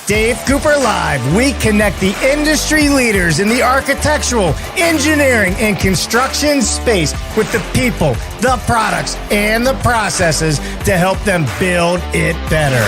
Dave Cooper Live, we connect the industry leaders in the architectural, engineering, and construction space with the people, the products, and the processes to help them build it better.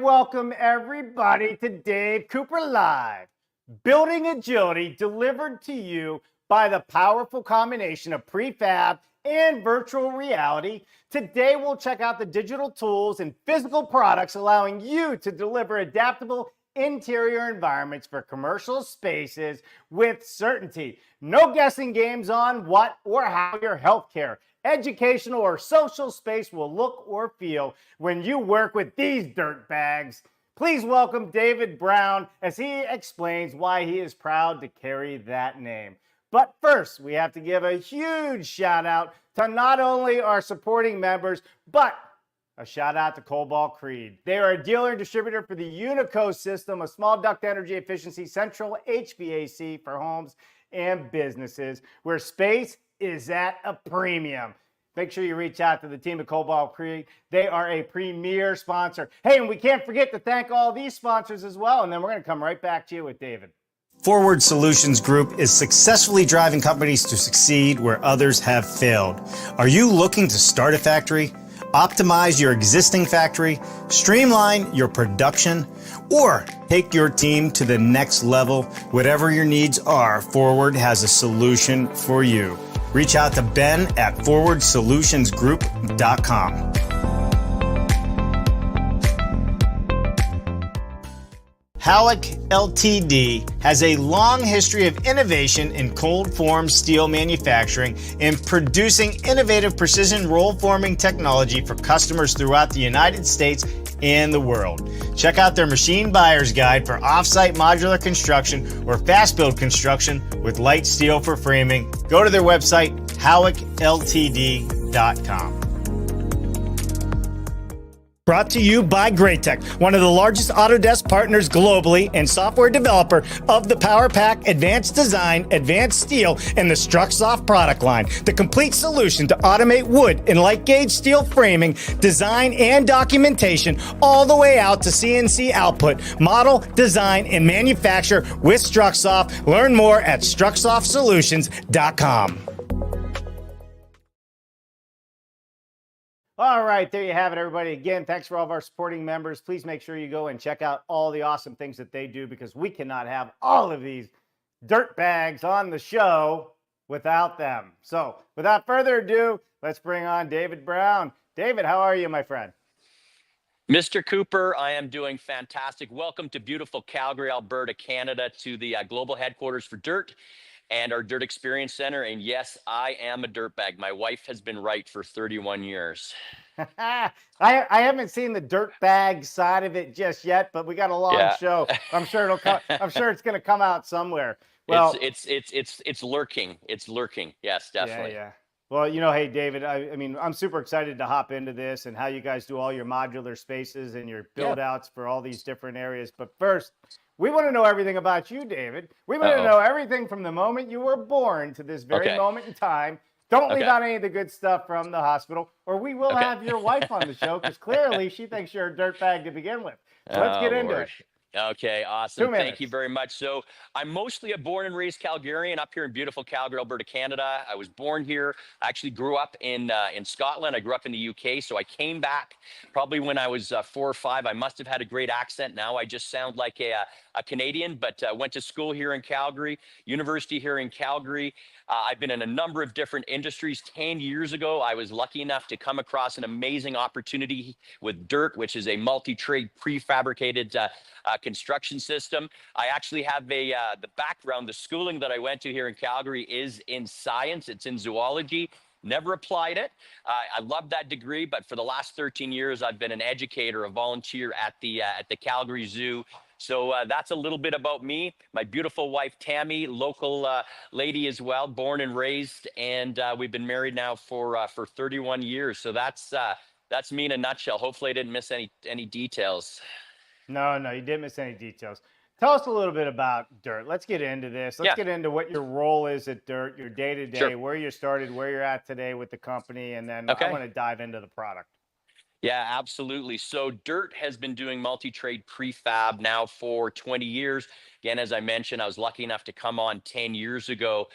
Welcome everybody to Dave Cooper Live, building agility delivered to you by the powerful combination of prefab and virtual reality. Today we'll check out the digital tools and physical products allowing you to deliver adaptable interior environments for commercial spaces with certainty. No guessing games on what or how your healthcare, educational, or social space will look or feel when you work with these dirt bags. Please welcome David Brown as he explains why he is proud to carry that name. But first, we have to give a huge shout out to not only our supporting members, but a shout out to Cobalt Creed. They are a dealer and distributor for the Unico system, a small duct energy efficiency central HVAC for homes and businesses where space is at a premium. Make sure you reach out to the team at Cobalt Creed. They are a premier sponsor. Hey, and we can't forget to thank all these sponsors as well. And then we're going to come right back to you with David. Forward Solutions Group is successfully driving companies to succeed where others have failed. Are you looking to start a factory, optimize your existing factory, streamline your production, or take your team to the next level? Whatever your needs are, Forward has a solution for you. Reach out to Ben at forwardsolutionsgroup.com. Howick Ltd. has a long history of innovation in cold form steel manufacturing and producing innovative precision roll forming technology for customers throughout the United States and the world. Check out their machine buyer's guide for off-site modular construction or fast build construction with light steel for framing. Go to their website, howickltd.com. Brought to you by Greatech, one of the largest Autodesk partners globally and software developer of the PowerPack Advanced Design, Advanced Steel, and the StruxSoft product line. The complete solution to automate wood and light gauge steel framing, design, and documentation all the way out to CNC output, model, design, and manufacture with StruxSoft. Learn more at StruxSoftSolutions.com. All right, there you have it, everybody. Again, thanks for all of our supporting members. Please make sure you go and check out all the awesome things that they do because we cannot have all of these dirt bags on the show without them. So without further ado, let's bring on David Brown. David, how are you, my friend? Mr. Cooper, I am doing fantastic. Welcome to beautiful Calgary, Alberta, Canada, to the global headquarters for Dirt and our Dirt Experience Center. And yes, I am a dirtbag. My wife has been right for 31 years. I haven't seen the dirt bag side of it just yet, but we got a long show. I'm sure it'll come. I'm sure it's going to come out somewhere. Well, It's lurking. It's lurking. Yes, yeah, definitely. yeah. Well, hey, David, I mean, I'm super excited to hop into this and how you guys do all your modular spaces and your Yeah. build outs for all these different areas. But first, we want to know everything about you, David. We want to Uh-oh. know everything from the moment you were born to this very Okay. moment in time. Don't leave Okay. out any of the good stuff from the hospital, or we will Okay. have your wife on the show because clearly she thinks you're a dirtbag to begin with. So let's Oh, get into Lord. it. Okay, awesome. Two Thank you minutes. very much. So, I'm mostly a born and raised Calgarian up here in beautiful Calgary, Alberta, Canada. I was born here. I actually grew up in Scotland. I grew up in the UK. So, I came back probably when I was 4 or 5. I must have had a great accent. Now I just sound like a Canadian, but went to school here in Calgary, university here in Calgary. I've been in a number of different industries. 10 years ago, I was lucky enough to come across an amazing opportunity with DIRT, which is a multi-trade prefabricated construction system. I actually have the background, the schooling that I went to here in Calgary is in science. It's in zoology. Never applied it. I love that degree, but for the last 13 years, I've been an educator, a volunteer at the Calgary Zoo. So that's a little bit about me. My beautiful wife Tammy, local lady as well, born and raised, and we've been married now for 31 years. So that's me in a nutshell. Hopefully, I didn't miss any details. No, no, you didn't miss any details. Tell us a little bit about Dirt. Let's get into this. Let's Yeah, get into what your role is at Dirt, your day to sure. day, where you started, where you're at today with the company, and then I Okay. want to dive into the product. Yeah, absolutely. So Dirt has been doing multi-trade prefab now for 20 years. Again, as I mentioned, I was lucky enough to come on 10 years ago.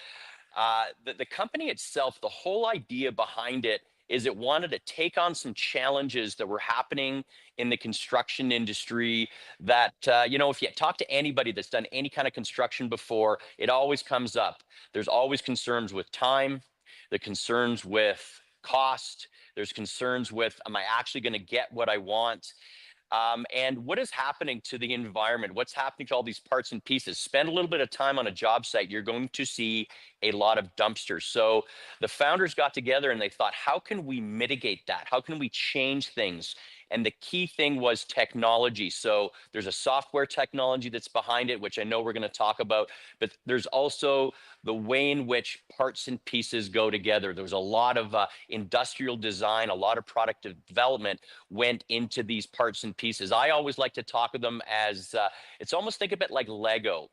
The company itself, the whole idea behind it is it wanted to take on some challenges that were happening in the construction industry that, if you talk to anybody that's done any kind of construction before, it always comes up. There's always concerns with time, the concerns with cost, there's concerns with, am I actually going to get what I want? And what is happening to the environment? What's happening to all these parts and pieces? Spend a little bit of time on a job site. You're going to see a lot of dumpsters. So the founders got together and they thought, how can we mitigate that? How can we change things? And the key thing was technology. So there's a software technology that's behind it, which I know we're going to talk about, but there's also the way in which parts and pieces go together. There was a lot of industrial design, a lot of product development went into these parts and pieces. I always like to talk of them as it's almost think of it like Lego.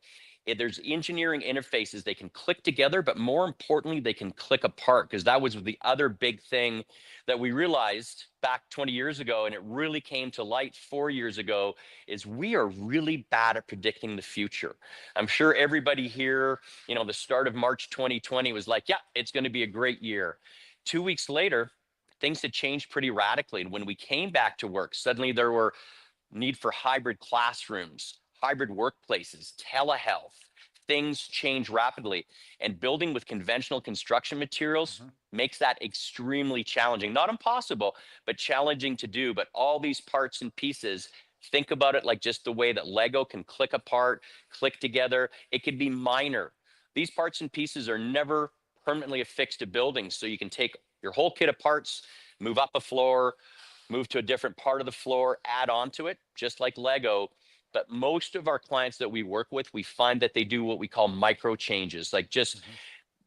There's engineering interfaces they can click together, but more importantly, they can click apart because that was the other big thing that we realized back 20 years ago, and it really came to light 4 years ago, is we are really bad at predicting the future. I'm sure everybody here, the start of March 2020 was like, yeah, it's going to be a great year. 2 weeks later, things had changed pretty radically. And when we came back to work, suddenly there were need for hybrid classrooms, hybrid workplaces, telehealth. Things change rapidly. And building with conventional construction materials Mhm. makes that extremely challenging. Not impossible, but challenging to do. But all these parts and pieces, think about it like just the way that Lego can click apart, click together. It could be minor. These parts and pieces are never permanently affixed to buildings. So you can take your whole kit of parts, move up a floor, move to a different part of the floor, add on to it, just like Lego. But most of our clients that we work with, we find that they do what we call micro changes, like just Mhm.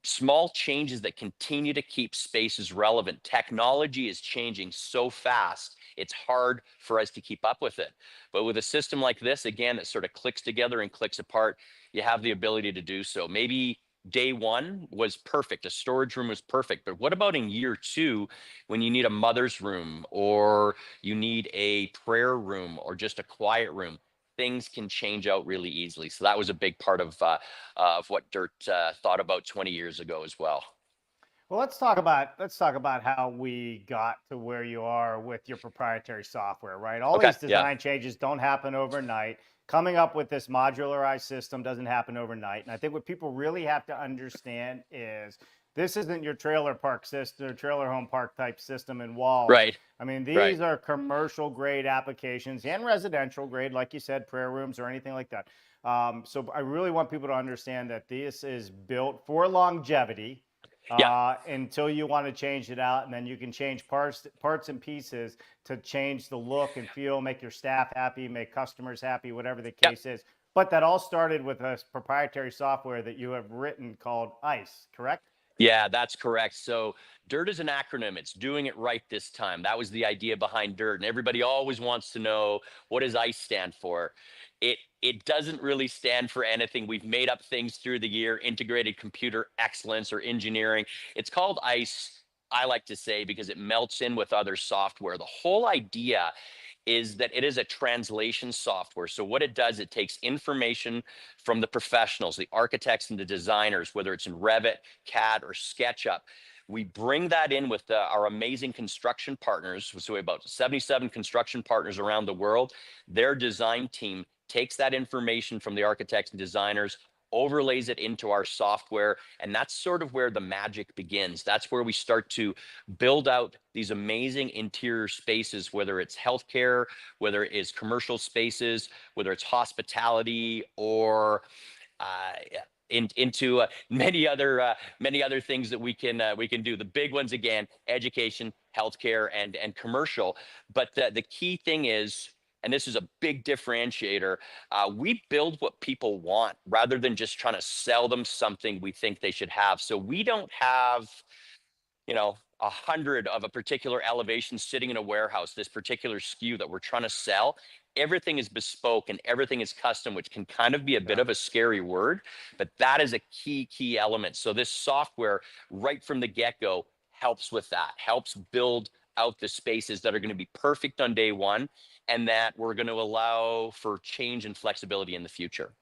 small changes that continue to keep spaces relevant. Technology is changing so fast, it's hard for us to keep up with it. But with a system like this, again, that sort of clicks together and clicks apart, you have the ability to do so. Maybe day one was perfect, a storage room was perfect. But what about in year two when you need a mother's room or you need a prayer room or just a quiet room? Things can change out really easily. So that was a big part of what Dirt thought about 20 years ago as well. Well, let's talk about how we got to where you are with your proprietary software, right? All Okay. these Yeah. design changes don't happen overnight. Coming up with this modularized system doesn't happen overnight. And I think what people really have to understand is this isn't your trailer park system or trailer home park type system and walls. Right. I mean, Right. these are commercial grade applications and residential grade, like you said, prayer rooms or anything like that. So I really want people to understand that this is built for longevity Yeah. until you want to change it out, and then you can change parts and pieces to change the look and feel, make your staff happy, make customers happy, whatever the Yeah. case is. But that all started with a proprietary software that you have written called ICE, correct? Yeah, that's correct. So DIRT is an acronym. It's doing it right this time. That was the idea behind DIRT. And everybody always wants to know, what does ICE stand for? It doesn't really stand for anything. We've made up things through the year, integrated computer excellence or engineering. It's called ICE, I like to say, because it melts in with other software. The whole idea is that it is a translation software. So what it does, it takes information from the professionals, the architects and the designers, whether it's in Revit, CAD, or SketchUp. We bring that in with our amazing construction partners. So we have about 77 construction partners around the world. Their design team takes that information from the architects and designers, overlays it into our software, and that's sort of where the magic begins. That's where we start to build out these amazing interior spaces, whether it's healthcare, whether it's commercial spaces, whether it's hospitality, or uh, into many other things that we can do. The big ones again: education, healthcare, and commercial. But the key thing is, and this is a big differentiator, we build what people want rather than just trying to sell them something we think they should have. So we don't have, 100 of a particular elevation sitting in a warehouse, this particular SKU that we're trying to sell. Everything is bespoke and everything is custom, which can kind of be a bit of a scary word, but that is a key element. So this software right from the get-go helps with that, helps build out the spaces that are going to be perfect on day one, and that we're going to allow for change and flexibility in the future.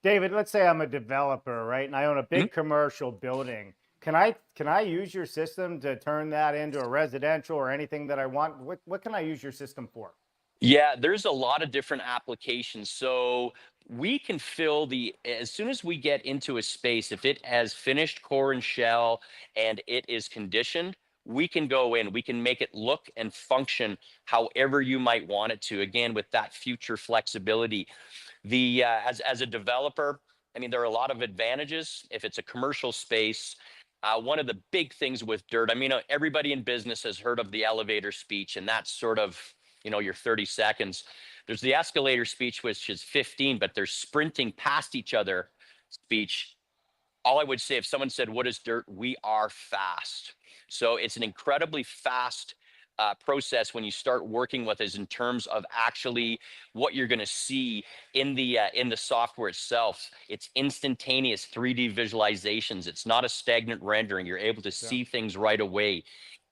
David, let's say I'm a developer, right? And I own a Mhm. big commercial building. Can I use your system to turn that into a residential or anything that I want? What can I use your system for? Yeah, there's a lot of different applications. So we can fill as soon as we get into a space, if it has finished core and shell and it is conditioned, we can go in, we can make it look and function however you might want it to. Again, with that future flexibility. As a developer, I mean, there are a lot of advantages. If it's a commercial space, one of the big things with DIRT, I mean, everybody in business has heard of the elevator speech, and that's sort of, your 30 seconds. There's the escalator speech, which is 15, but there's sprinting past each other speech. All I would say, if someone said, "What is DIRT?" We are fast. So it's an incredibly fast process when you start working with us in terms of actually what you're going to see in the software itself. It's instantaneous 3D visualizations. It's not a stagnant rendering. You're able to Yeah. see things right away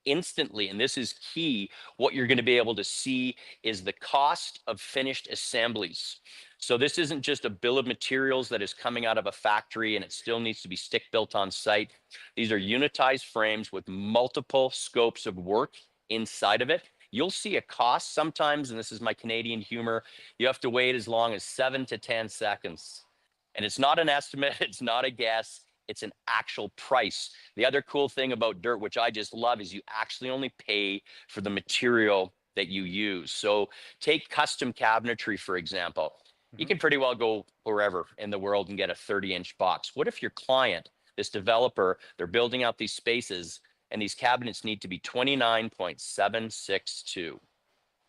instantly, and this is key. What you're going to be able to see is the cost of finished assemblies. So this isn't just a bill of materials that is coming out of a factory and it still needs to be stick built on site. These are unitized frames with multiple scopes of work inside of it. You'll see a cost sometimes, and this is my Canadian humor, you have to wait as long as 7 to 10 seconds. And it's not an estimate, it's not a guess, it's an actual price. The other cool thing about DIRT, which I just love, is you actually only pay for the material that you use. So take custom cabinetry, for example. You Mhm. can pretty well go wherever in the world and get a 30-inch box. What if your client, this developer, they're building out these spaces and these cabinets need to be 29.762,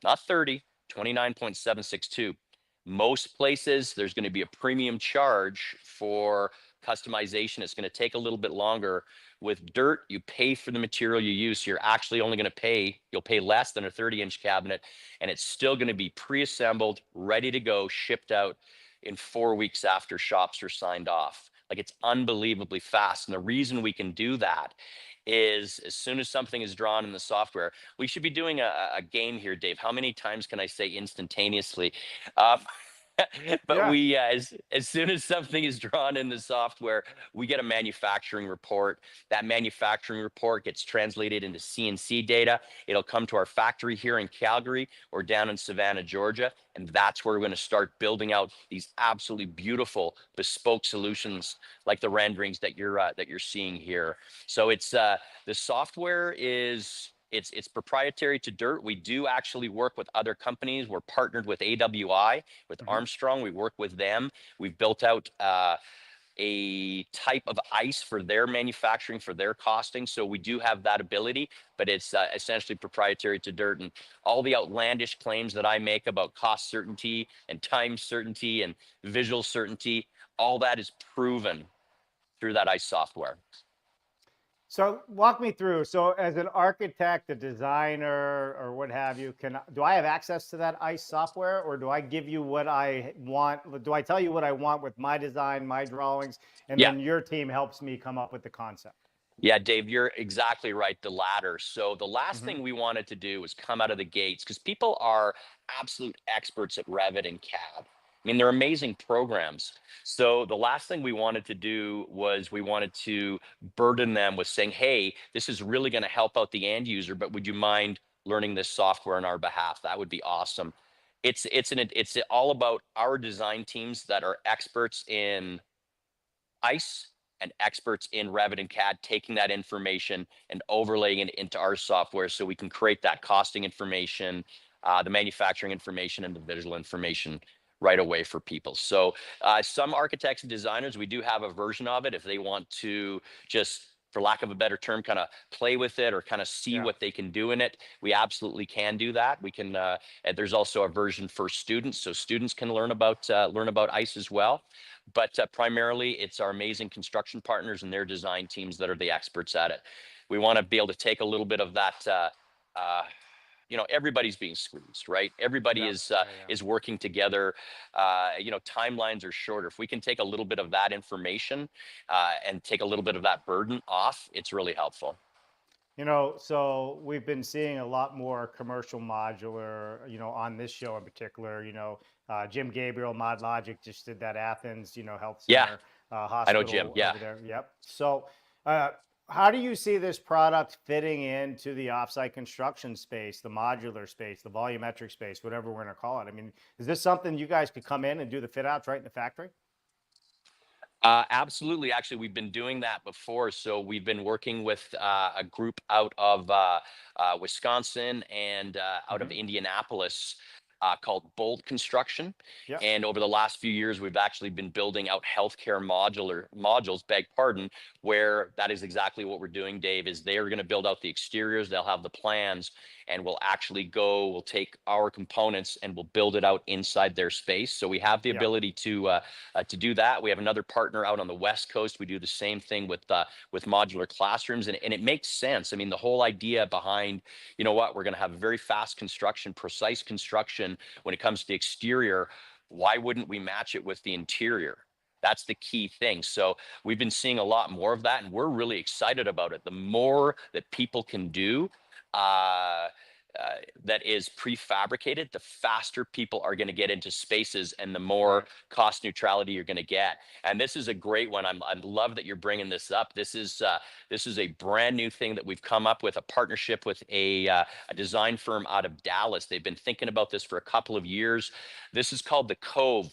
not 30, 29.762. Most places, there's going to be a premium charge for customization. It's going to take a little bit longer. With DIRT, you pay for the material you use. So you're actually only going to you'll pay less than a 30-inch cabinet, and it's still going to be pre-assembled, ready to go, shipped out in 4 weeks after shops are signed off. Like, it's unbelievably fast. And the reason we can do that is, as soon as something is drawn in the software, we should be doing a game here, Dave. How many times can I say instantaneously? Um, but Yeah. as soon as something is drawn in the software, we get a manufacturing report. That manufacturing report gets translated into CNC data. It'll come to our factory here in Calgary or down in Savannah, Georgia, and that's where we're going to start building out these absolutely beautiful bespoke solutions like the renderings that you're seeing here. So it's the software is it's proprietary to DIRT. We do actually work with other companies. We're partnered with AWI, with Mhm. Armstrong. We work with them. We've built out a type of ice for their manufacturing, for their costing. So we do have that ability, but it's essentially proprietary to Dirt. And all the outlandish claims that I make about cost certainty and time certainty and visual certainty, all that is proven through that ice software. So walk me through. So as an architect, a designer, or what have you, do I have access to that ICE software, or do I give you what I want? Do I tell you what I want with my design, my drawings, and Yeah. then your team helps me come up with the concept? Yeah, Dave, you're exactly right. The latter. So the last Mm-hmm. thing we wanted to do was come out of the gates because people are absolute experts at Revit and CAD. I mean, they're amazing programs. So the last thing we wanted to do was we wanted to burden them with saying, hey, this is really going to help out the end user, but would you mind learning this software on our behalf? That would be awesome. It's all about our design teams that are experts in ICE and experts in Revit and CAD taking that information and overlaying it into our software so we can create that costing information, the manufacturing information, and the visual information right away for people. So some architects and designers, we do have a version of it if they want to just, for lack of a better term, kind of play with it or kind of see Yeah. what they can do in it. We absolutely can do that. We can. And there's also a version for students, so students can learn about ICE as well. But primarily, it's our amazing construction partners and their design teams that are the experts at it. We want to be able to take a little bit of that. Everybody's being squeezed, right? Everybody Yeah. Yeah. is working together. Timelines are shorter. If we can take a little bit of that information and take a little bit of that burden off, it's really helpful. So we've been seeing a lot more commercial modular, on this show in particular. Jim Gabriel, Mod Logic just did that Athens, health Yeah, center, I know, Jim. hospital Yeah. over there. Yep. So, how do you see this product fitting into the offsite construction space, the modular space, the volumetric space, whatever we're going to call it? I mean, is this something you guys could come in and do the fit outs right in the factory? Absolutely. Actually, we've been doing that before. So we've been working with a group out of Wisconsin and out of Mm-hmm. Indianapolis called Bold Construction. Yep. And over the last few years, we've actually been building out healthcare modules, beg pardon, where that is exactly what we're doing, Dave, is they are going to build out the exteriors. They'll have the plans and we'll take our components and we'll build it out inside their space. So we have the Yep. ability to do that. We have another partner out on the West Coast. We do the same thing with modular classrooms, and it makes sense. I mean, the whole idea behind, we're going to have very fast construction, precise construction when it comes to the exterior. Why wouldn't we match it with the interior? That's the key thing. So we've been seeing a lot more of that, and we're really excited about it. The more that people can do, uh, that is prefabricated, the faster people are going to get into spaces and the more cost neutrality you're going to get. And this is a great one. I love that you're bringing this up. This is a brand new thing that we've come up with, a partnership with a design firm out of Dallas. They've been thinking about this for a couple of years. This is called the Cove.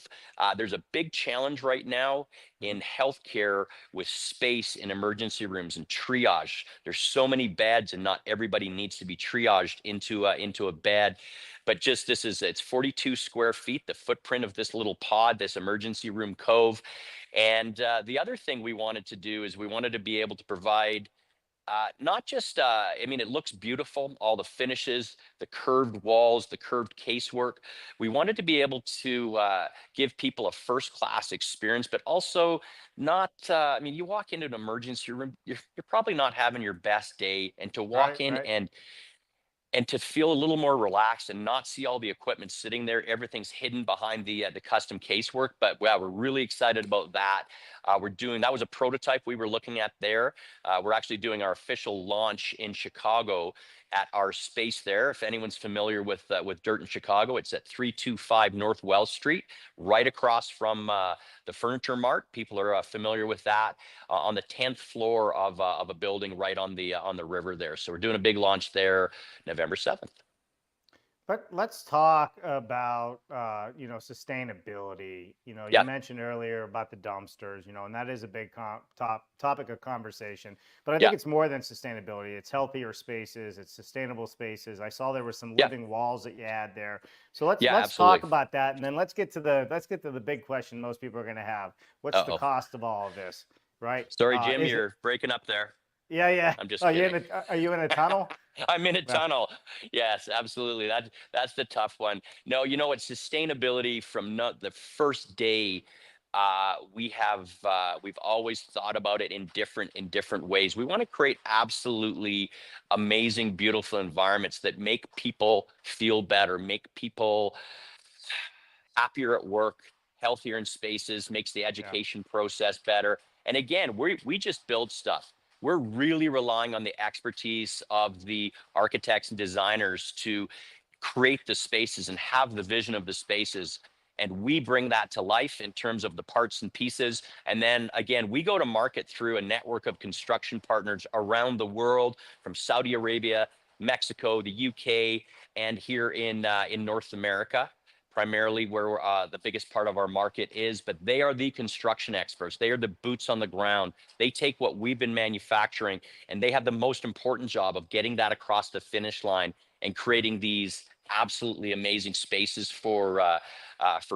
There's a big challenge right now in healthcare with space in emergency rooms and triage. There's so many beds and not everybody needs to be triaged into a bed. But it's 42 square feet, the footprint of this little pod, this emergency room Cove. And the other thing we wanted to do is we wanted to be able to provide not just, it looks beautiful, all the finishes, the curved walls, the curved casework. We wanted to be able to give people a first-class experience, but also not, you walk into an emergency room, you're probably not having your best day, and to walk Right. in Right. and to feel a little more relaxed and not see all the equipment sitting there. Everything's hidden behind the custom casework. But wow, we're really excited about that. That was a prototype we were looking at there. We're actually doing our official launch in Chicago at our space there. If anyone's familiar with Dirt in Chicago, it's at 325 North Wells Street, right across from the Furniture Mart. People are familiar with that on the 10th floor of a building right on the river there. So we're doing a big launch there November 7th. But let's talk about, sustainability. You Yeah, mentioned earlier about the dumpsters, and that is a big topic of conversation. But I think yeah, it's more than sustainability. It's healthier spaces. It's sustainable spaces. I saw there were some yeah, living walls that you had there. So let's yeah, let's talk absolutely. about that, and then let's get to the big question most people are going to have. What's the Uh-oh. cost of all of this, right? Sorry, Jim, Is it? you're breaking up there. Yeah, yeah. I'm just Are you kidding. in a tunnel? I'm in a Yeah, tunnel. Yes, absolutely. That's the tough one. No, you know what? Sustainability from not the first day. We've always thought about it in different ways. We want to create absolutely amazing, beautiful environments that make people feel better, make people happier at work, healthier in spaces, makes the yeah, education process better. And again, we just build stuff. We're really relying on the expertise of the architects and designers to create the spaces and have the vision of the spaces. And we bring that to life in terms of the parts and pieces. And then again, we go to market through a network of construction partners around the world, from Saudi Arabia, Mexico, the UK, and here in North America, primarily where the biggest part of our market is. But they are the construction experts. They are the boots on the ground. They take what we've been manufacturing, and they have the most important job of getting that across the finish line and creating these absolutely amazing spaces for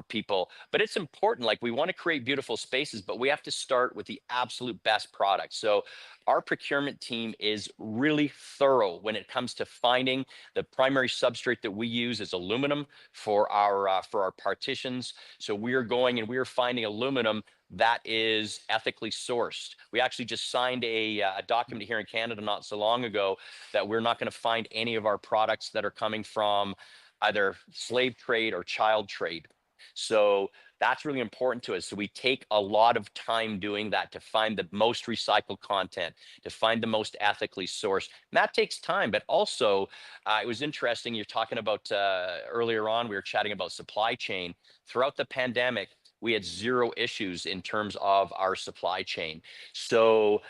people. But it's important. Like, we want to create beautiful spaces, but we have to start with the absolute best product. So our procurement team is really thorough when it comes to finding the primary substrate that we use is aluminum for our partitions. So we are going and we are finding aluminum that is ethically sourced. We actually just signed a document here in Canada not so long ago that we're not going to find any of our products that are coming from either slave trade or child trade. So that's really important to us. So we take a lot of time doing that to find the most recycled content, to find the most ethically sourced. And that takes time, but also it was interesting. You're talking about earlier on, we were chatting about supply chain. Throughout the pandemic, we had zero issues in terms of our supply chain. So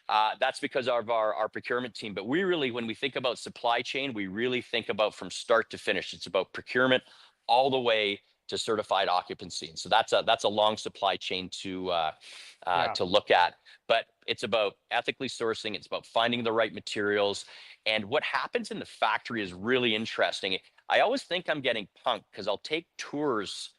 that's because of our procurement team. But we really, when we think about supply chain, we really think about from start to finish. It's about procurement all the way to certified occupancy. And so that's a long supply chain yeah. to look at. But it's about ethically sourcing. It's about finding the right materials. And what happens in the factory is really interesting. I always think I'm getting punked because I'll take tours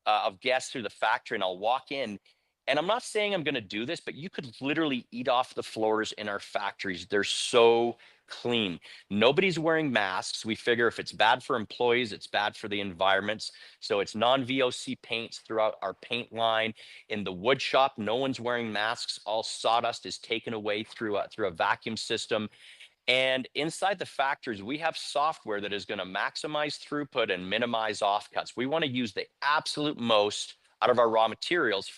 of guests through the factory, and I'll walk in. And I'm not saying I'm going to do this, but you could literally eat off the floors in our factories. They're so clean. Nobody's wearing masks. We figure if it's bad for employees, it's bad for the environments. So it's non-VOC paints throughout our paint line. In the wood shop, no one's wearing masks. All sawdust is taken away through a vacuum system. And inside the factories, we have software that is going to maximize throughput and minimize offcuts. We want to use the absolute most out of our raw materials.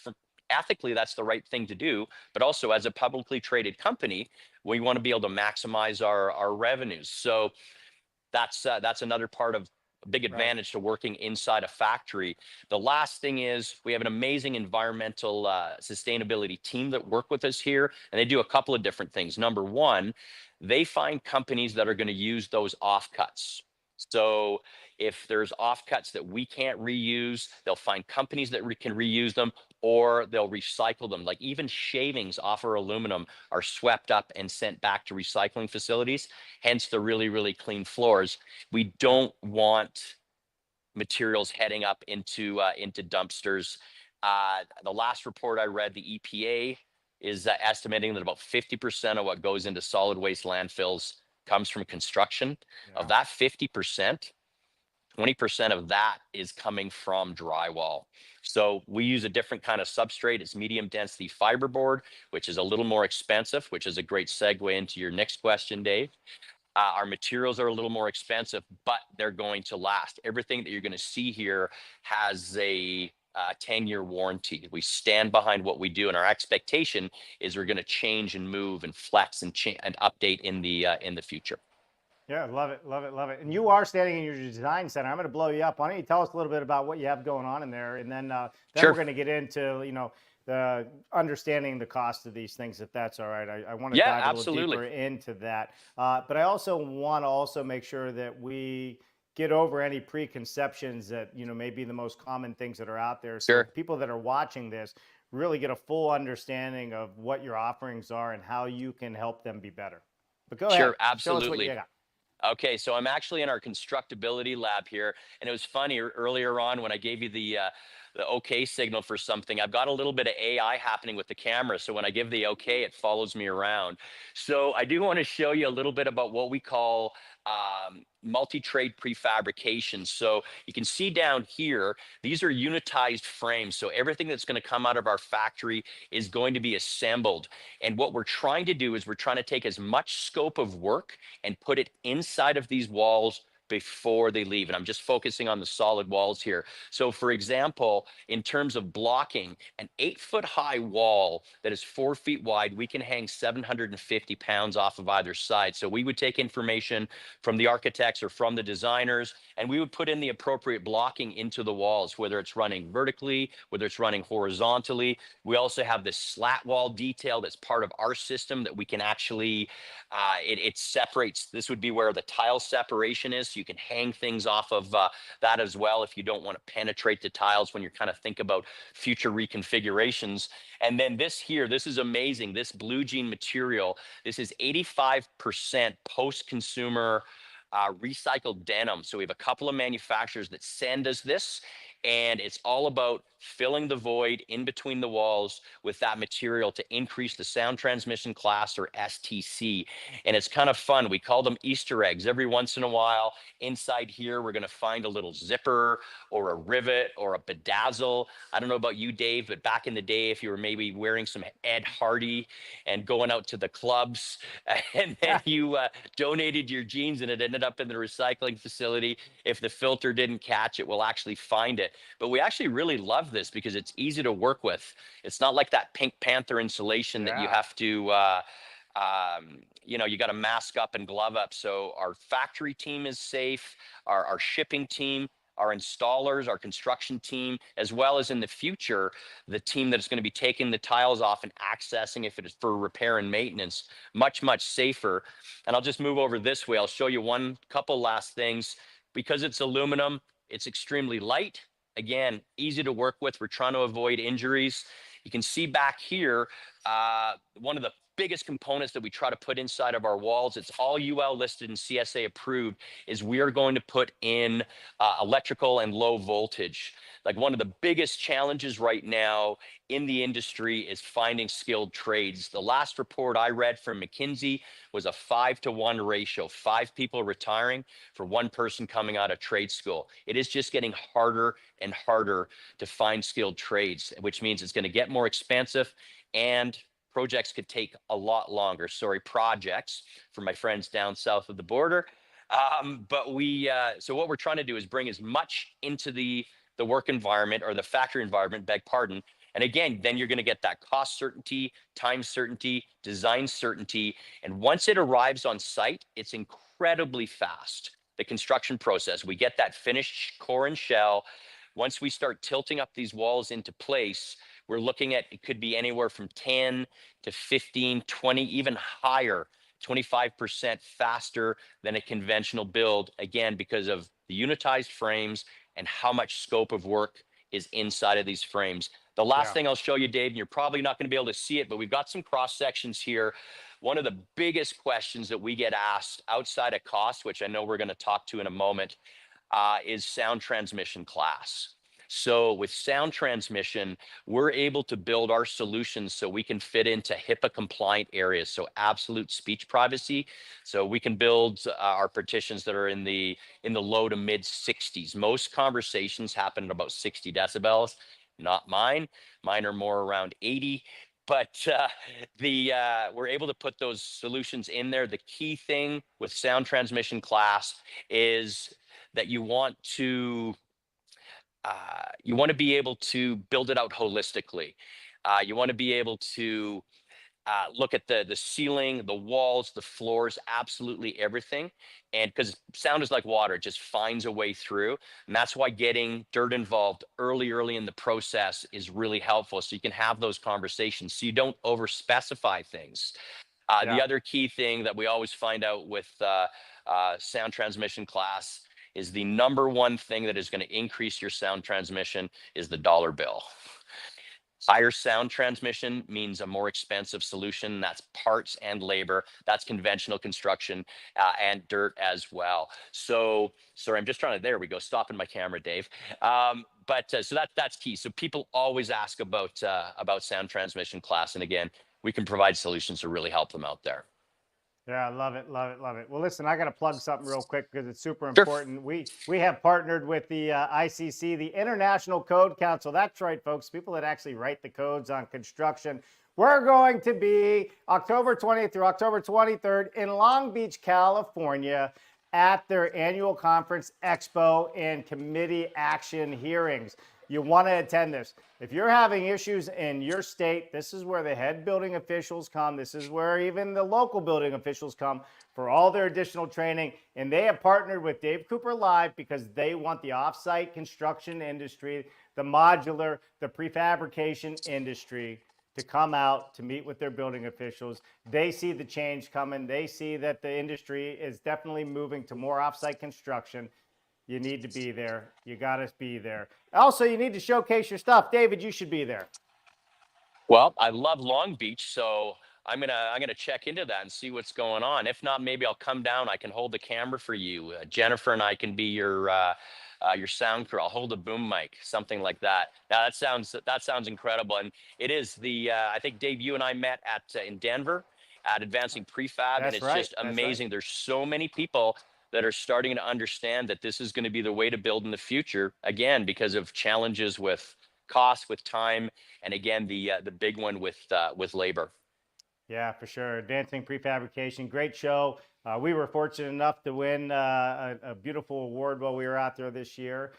Ethically, that's the right thing to do. But also, as a publicly traded company, we want to be able to maximize our revenues. So that's another part of a big Right. advantage to working inside a factory. The last thing is we have an amazing environmental sustainability team that work with us here, and they do a couple of different things. Number one, they find companies that are going to use those offcuts. So if there's offcuts that we can't reuse, they'll find companies that can reuse them, or they'll recycle them. Like, even shavings off our aluminum are swept up and sent back to recycling facilities, hence the really, really clean floors. We Yeah. don't want materials heading up into dumpsters. The last report I read, the EPA is estimating that about 50% of what goes into solid waste landfills comes from construction. Of Yeah. that 50%, 20% of that is coming from drywall. So we use a different kind of substrate. It's medium density fiberboard, which is a little more expensive, which is a great segue into your next question, Dave. Our materials are a little more expensive, but they're going to last. Everything that you're going to see here has a 10-year warranty. We stand behind what we do, and our expectation is we're going to change and move and flex and update in the future. Yeah, love it, love it, love it. And you are standing in your design center. I'm going to blow you up. Why don't you tell us a little bit about what you have going on in there, and then we're Sure. going to get into the understanding the cost of these things, if that's all right. I want to Yeah, dive a little absolutely. deeper into that, but I also want to make sure that we get over any preconceptions that, may be the most common things that are out there. So Sure. people that are watching this really get a full understanding of what your offerings are and how you can help them be better. But go ahead, Sure. show us what you Absolutely. got. Okay, so I'm actually in our Constructibility Lab here, and it was funny earlier on when I gave you the OK signal for something. I've got a little bit of AI happening with the camera, so when I give the OK, it follows me around. So I do want to show you a little bit about what we call multi-trade prefabrication. So you can see down here, these are unitized frames. So everything that's going to come out of our factory is going to be assembled. And what we're trying to do is we're trying to take as much scope of work and put it inside of these walls before they leave. And I'm just focusing on the solid walls here. So for example, in terms of blocking, an 8-foot high wall that is 4 feet wide, we can hang 750 pounds off of either side. So we would take information from the architects or from the designers, and we would put in the appropriate blocking into the walls, whether it's running vertically, whether it's running horizontally. We also have this slat wall detail that's part of our system that we can actually, it separates. This would be where the tile separation is. So you can hang things off of that as well if you don't want to penetrate the tiles when you're kind of think about future reconfigurations. And then this here, this is amazing. This blue jean material, this is 85% post-consumer recycled denim. So we have a couple of manufacturers that send us this, and it's all about filling the void in between the walls with that material to increase the sound transmission class, or STC. And it's kind of fun. We call them Easter eggs. Every once in a while, inside here, we're going to find a little zipper or a rivet or a bedazzle. I don't know about you, Dave, but back in the day, if you were maybe wearing some Ed Hardy and going out to the clubs, and then you donated your jeans and it ended up in the recycling facility, if the filter didn't catch it, we'll actually find it. But we actually really love this because it's easy to work with. It's not like that Pink Panther insulation that you Yeah. have to, you got to mask up and glove up. So our factory team is safe, our shipping team, our installers, our construction team, as well as in the future, the team that's going to be taking the tiles off and accessing if it is for repair and maintenance, much, much safer. And I'll just move over this way. I'll show you one couple last things. Because it's aluminum, it's extremely light. Again, easy to work with. We're trying to avoid injuries. You can see back here, one of the biggest components that we try to put inside of our walls, it's all UL listed and CSA approved, is we are going to put in electrical and low voltage. Like one of the biggest challenges right now in the industry is finding skilled trades. The last report I read from McKinsey was a 5-to-1 ratio, 5 people retiring for 1 person coming out of trade school. It is just getting harder and harder to find skilled trades, which means it's going to get more expensive, and projects could take a lot longer. Sorry, projects for my friends down south of the border. So what we're trying to do is bring as much into the work environment, or the factory environment, beg pardon. And again, then you're going to get that cost certainty, time certainty, design certainty. And once it arrives on site, it's incredibly fast. The construction process, we get that finished core and shell. Once we start tilting up these walls into place, we're looking at, it could be anywhere from 10 to 15, 20, even higher, 25% faster than a conventional build, again, because of the unitized frames and how much scope of work is inside of these frames. The last Yeah. thing I'll show you, Dave, and you're probably not going to be able to see it, but we've got some cross sections here. One of the biggest questions that we get asked outside of cost, which I know we're going to talk to in a moment, is sound transmission class. So with sound transmission, we're able to build our solutions so we can fit into HIPAA compliant areas. So absolute speech privacy. So we can build our partitions that are in the low to mid 60s. Most conversations happen at about 60 decibels. Not mine. Mine are more around 80. But we're able to put those solutions in there. The key thing with sound transmission class is that you want to be able to build it out holistically. You want to be able to look at the ceiling, the walls, the floors, absolutely everything. And because sound is like water, it just finds a way through. And that's why getting dirt involved early in the process is really helpful. So you can have those conversations so you don't over specify things. The Yeah. other key thing that we always find out with sound transmission class is the number one thing that is going to increase your sound transmission is the dollar bill. Higher sound transmission means a more expensive solution. That's parts and labor. That's conventional construction and dirt as well. So, sorry, I'm just trying to. There we go. Stopping my camera, Dave. So that's key. So people always ask about sound transmission class, and again, we can provide solutions to really help them out there. Yeah, I love it, love it, love it. Well, listen, I got to plug something real quick because it's super Sure. important. We have partnered with the ICC, the International Code Council. That's right, folks. People that actually write the codes on construction. We're going to be October 20th through October 23rd in Long Beach, California, at their annual conference, expo, and committee action hearings. You want to attend this. If you're having issues in your state, this is where the head building officials come. This is where even the local building officials come for all their additional training. And they have partnered with Dave Cooper Live because they want the offsite construction industry, the modular, the prefabrication industry to come out to meet with their building officials. They see the change coming. They see that the industry is definitely moving to more offsite construction. You need to be there. You got to be there. Also, you need to showcase your stuff. David, you should be there. Well, I love Long Beach, so I'm gonna check into that and see what's going on. If not, maybe I'll come down. I can hold the camera for you. Jennifer and I can be your sound crew. I'll hold a boom mic, something like that. Now that sounds incredible, and it is the I think Dave, you and I met at in Denver at Advancing Prefab, and That's it's right. just That's amazing. right. There's so many people that are starting to understand that this is going to be the way to build in the future. Again, because of challenges with cost, with time, and again the big one with labor. Yeah, for sure. Advancing Prefabrication, great show. We were fortunate enough to win a beautiful award while we were out there this year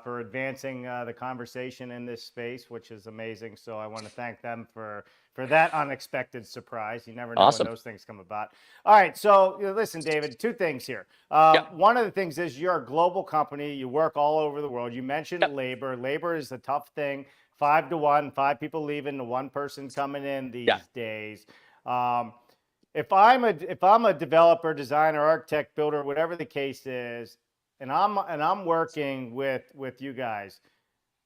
for advancing the conversation in this space, which is amazing. So I want to thank them for that unexpected surprise. You never know when Awesome. those things come about. All right, so listen, David, two things here. Yep. One of the things is you're a global company. You work all over the world. You mentioned Yep. labor. Labor is a tough thing. 5 to 1, 5 people leaving to one person coming in these Yeah. days. Um, if I'm a developer, designer, architect, builder, whatever the case is, and I'm working with you guys,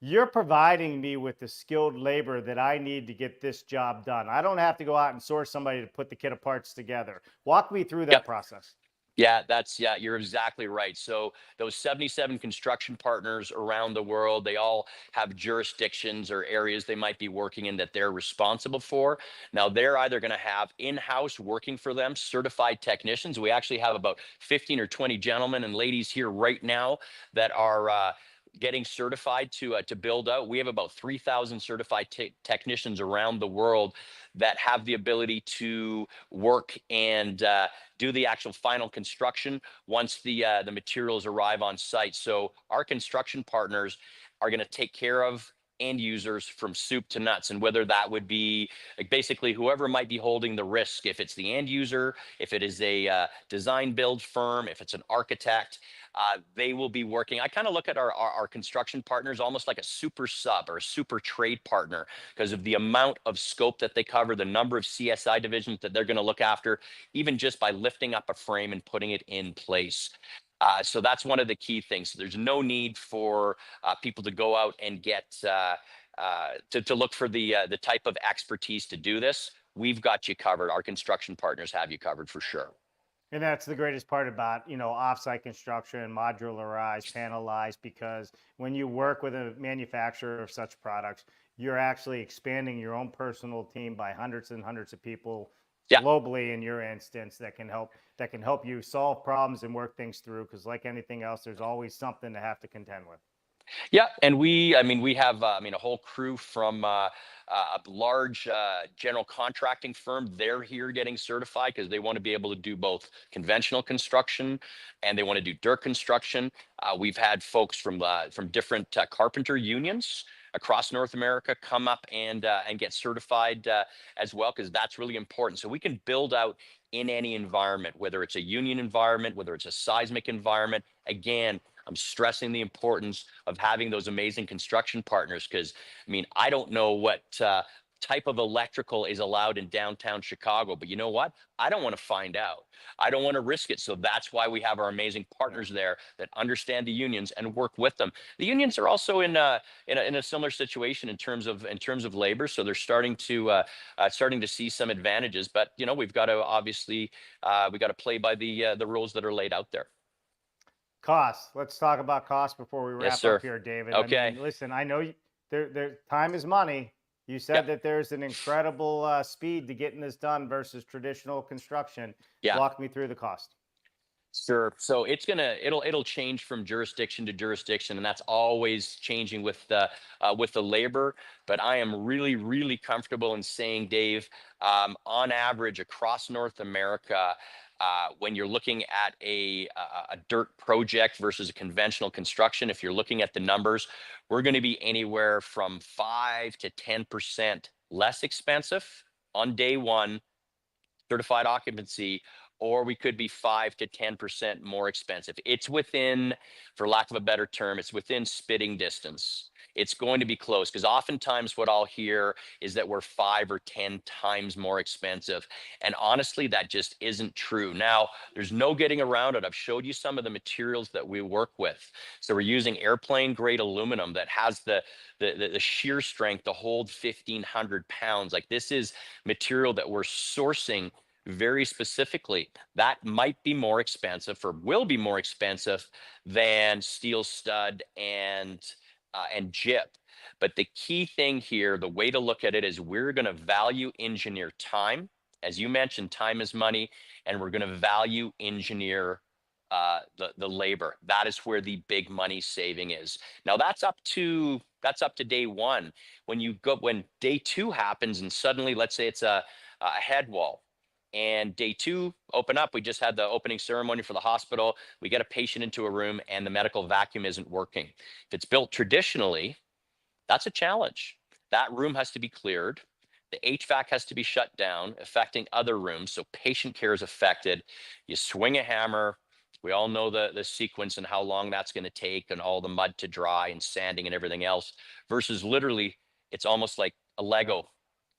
you're providing me with the skilled labor that I need to get this job done. I don't have to go out and source somebody to put the kit of parts together. Walk me through that Yep. process. Yeah, you're exactly right. So those 77 construction partners around the world, they all have jurisdictions or areas they might be working in that they're responsible for. Now they're either going to have in-house working for them certified technicians. We actually have about 15 or 20 gentlemen and ladies here right now that are getting certified to build out. We have about 3,000 certified technicians around the world that have the ability to work and do the actual final construction once the materials arrive on site. So our construction partners are going to take care of end users from soup to nuts, and whether that would be like basically whoever might be holding the risk, if it's the end user, if it is a design build firm, if it's an architect, they will be working. I kind of look at our construction partners almost like a super sub or a super trade partner because of the amount of scope that they cover, the number of CSI divisions that they're going to look after, even just by lifting up a frame and putting it in place. So that's one of the key things. There's no need for people to go out and get to look for the type of expertise to do this. We've got you covered. Our construction partners have you covered for sure. And that's the greatest part about, offsite construction, modularized, panelized, because when you work with a manufacturer of such products, you're actually expanding your own personal team by hundreds and hundreds of people Yeah. globally in your instance that can help you solve problems and work things through. Because like anything else, there's always something to have to contend with. Yeah, and we have, a whole crew from a large general contracting firm. They're here getting certified because they want to be able to do both conventional construction and they want to do dirt construction. We've had folks from different carpenter unions across North America come up and get certified as well, because that's really important. So we can build out in any environment, whether it's a union environment, whether it's a seismic environment. Again, I'm stressing the importance of having those amazing construction partners because, I don't know what type of electrical is allowed in downtown Chicago. But you know what? I don't want to find out. I don't want to risk it. So that's why we have our amazing partners there that understand the unions and work with them. The unions are also in a similar situation in terms of labor. So they're starting to see some advantages. But you know, we've got to obviously we got to play by the rules that are laid out there. Cost. Let's talk about cost before we Yes, wrap sir. up here, David. I Okay. mean, listen, I know time is money. You said Yep. that there's an incredible speed to getting this done versus traditional construction. Yeah. Walk me through the cost. Sure. So it'll change from jurisdiction to jurisdiction, and that's always changing with the labor. But I am really comfortable in saying, Dave, on average across North America, when you're looking at a dirt project versus a conventional construction, if you're looking at the numbers, we're going to be anywhere from 5 to 10% less expensive on day one certified occupancy, or we could be 5 to 10% more expensive. It's within, for lack of a better term, it's within spitting distance. It's going to be close because oftentimes what I'll hear is that we're 5 or 10 times more expensive. And honestly, that just isn't true. Now, there's no getting around it. I've showed you some of the materials that we work with. So we're using airplane grade aluminum that has the shear strength to hold 1,500 pounds. Like this is material that we're sourcing very specifically. That might be more expensive or will be more expensive than steel stud and gyp. But the key thing here, the way to look at it is we're going to value engineer time. As you mentioned, time is money, and we're going to value engineer the labor. That is where the big money saving is. Now that's up to day one. When day two happens, and suddenly, let's say it's a head wall, and day two open up. We just had the opening ceremony for the hospital. We get a patient into a room, and the medical vacuum isn't working. If it's built traditionally, that's a challenge. That room has to be cleared. The HVAC has to be shut down, affecting other rooms. So patient care is affected. You swing a hammer. We all know the sequence and how long that's going to take and all the mud to dry and sanding and everything else versus literally it's almost like a Lego,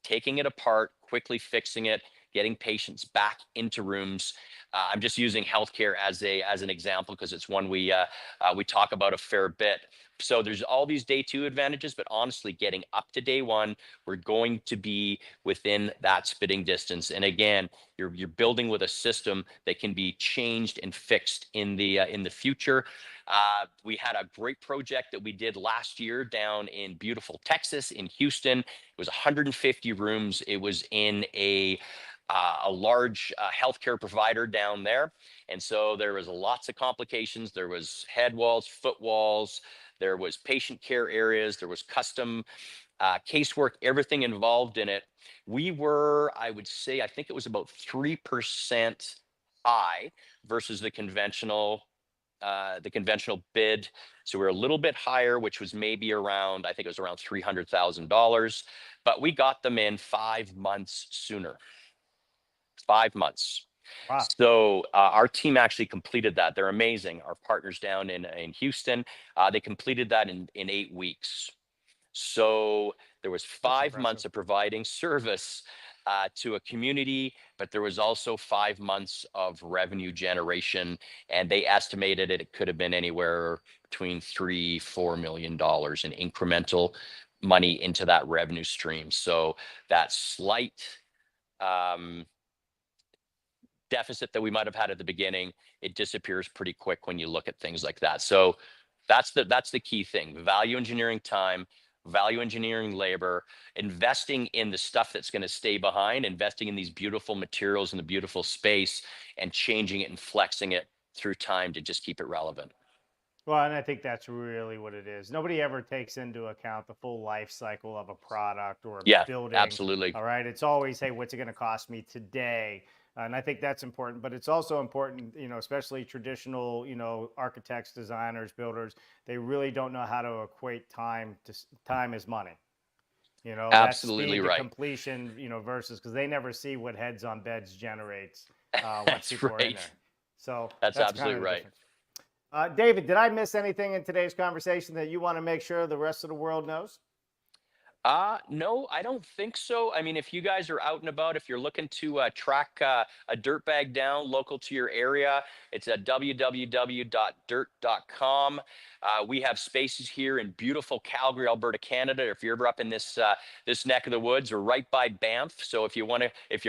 taking it apart, quickly fixing it, getting patients back into rooms. I'm just using healthcare as an example because it's one we talk about a fair bit. So there's all these day two advantages, but honestly, getting up to day one, we're going to be within that spitting distance. And again, you're building with a system that can be changed and fixed in the future. We had a great project that we did last year down in beautiful Texas, in Houston. It was 150 rooms. It was in a large healthcare provider down there. And so there was lots of complications. There was head walls, foot walls, there was patient care areas, there was custom casework, everything involved in it. We were, I would say, I think it was about 3% high versus the conventional bid. So we're a little bit higher, which was maybe around, I think it was around $300,000, but we got them in 5 months sooner. 5 months. Wow. So our team actually completed that. They're amazing. Our partners down in Houston, they completed that in 8 weeks. So there was 5 months of providing service to a community, but there was also 5 months of revenue generation, and they estimated it could have been anywhere between $3-4 million in incremental money into that revenue stream. So that slight deficit that we might have had at the beginning, it disappears pretty quick when you look at things like that. So that's the key thing: value engineering time, value engineering labor, investing in the stuff that's going to stay behind, investing in these beautiful materials and the beautiful space, and changing it and flexing it through time to just keep it relevant. Well, and I think that's really what it is. Nobody ever takes into account the full life cycle of a product or a Yeah, building. absolutely. All right. It's always, hey, what's it going to cost me today? And I think that's important, but it's also important, especially traditional, architects, designers, builders, they really don't know how to equate time as money. That Absolutely speed to right. completion, versus, because they never see what heads on beds generates once That's people are in right. there. So That's kind absolutely of the right. difference. David, did I miss anything in today's conversation that you want to make sure the rest of the world knows? No, I don't think so. I mean, if you guys are out and about, if you're looking to track a dirt bag down local to your area, it's at www.dirt.com. We have spaces here in beautiful Calgary, Alberta, Canada. If you're ever up in this neck of the woods, we're right by Banff. So if you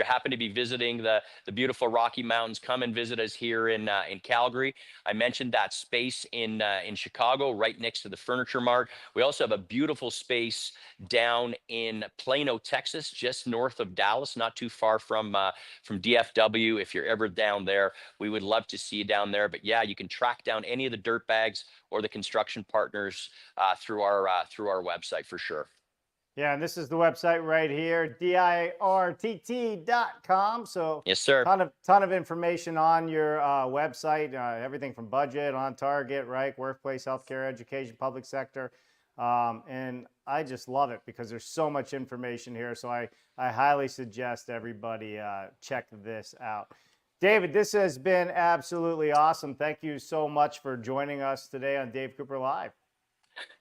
happen to be visiting the beautiful Rocky Mountains, come and visit us here in Calgary. I mentioned that space in Chicago, right next to the Furniture Mart. We also have a beautiful space down in Plano, Texas, just north of Dallas, not too far from DFW. If you're ever down there, we would love to see you down there. But yeah, you can track down any of the dirt bags or the construction partners through our website for sure. Yeah, and this is the website right here, dirtt.com. So yes, sir. Ton of information on your website, everything from budget, on target, right? Workplace, healthcare, education, public sector. And I just love it because there's so much information here. So I highly suggest everybody check this out. David, this has been absolutely awesome. Thank you so much for joining us today on Dave Cooper Live.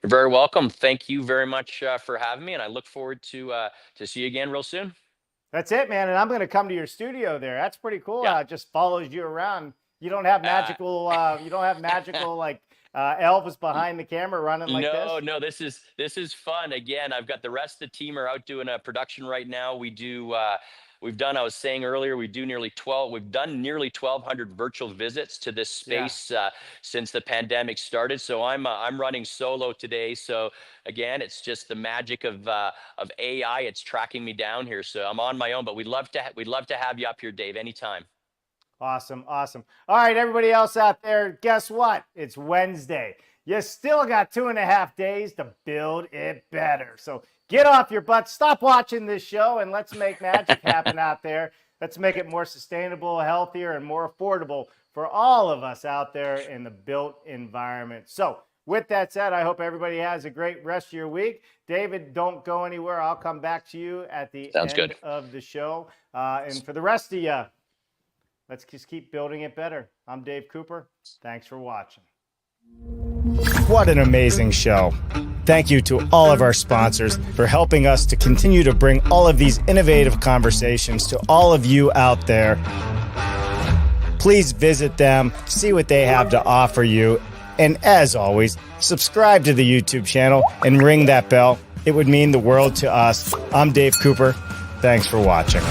You're very welcome. Thank you very much for having me, and I look forward to see you again real soon. That's it, man. And I'm going to come to your studio there. That's pretty cool. Yeah. It just follows you around. You don't have magical, like Elvis behind the camera running like this. No, this is fun. Again, I've got the rest of the team are out doing a production right now. We've done, I was saying earlier, we've done nearly 1,200 virtual visits to this space since the pandemic started. So I'm running solo today. So again, it's just the magic of AI. It's tracking me down here. So I'm on my own, but we'd love to have you up here, Dave, anytime. Awesome. All right, everybody else out there, guess what? It's Wednesday. You still got 2.5 days to build it better. So get off your butt, stop watching this show, and let's make magic happen out there. Let's make it more sustainable, healthier, and more affordable for all of us out there in the built environment. So with that said, I hope everybody has a great rest of your week. David, don't go anywhere. I'll come back to you at the end of the show. And for the rest of you, let's just keep building it better. I'm Dave Cooper. Thanks for watching. What an amazing show. Thank you to all of our sponsors for helping us to continue to bring all of these innovative conversations to all of you out there. Please visit them, see what they have to offer you, and as always, subscribe to the YouTube channel and ring that bell. It would mean the world to us. I'm Dave Cooper. Thanks for watching.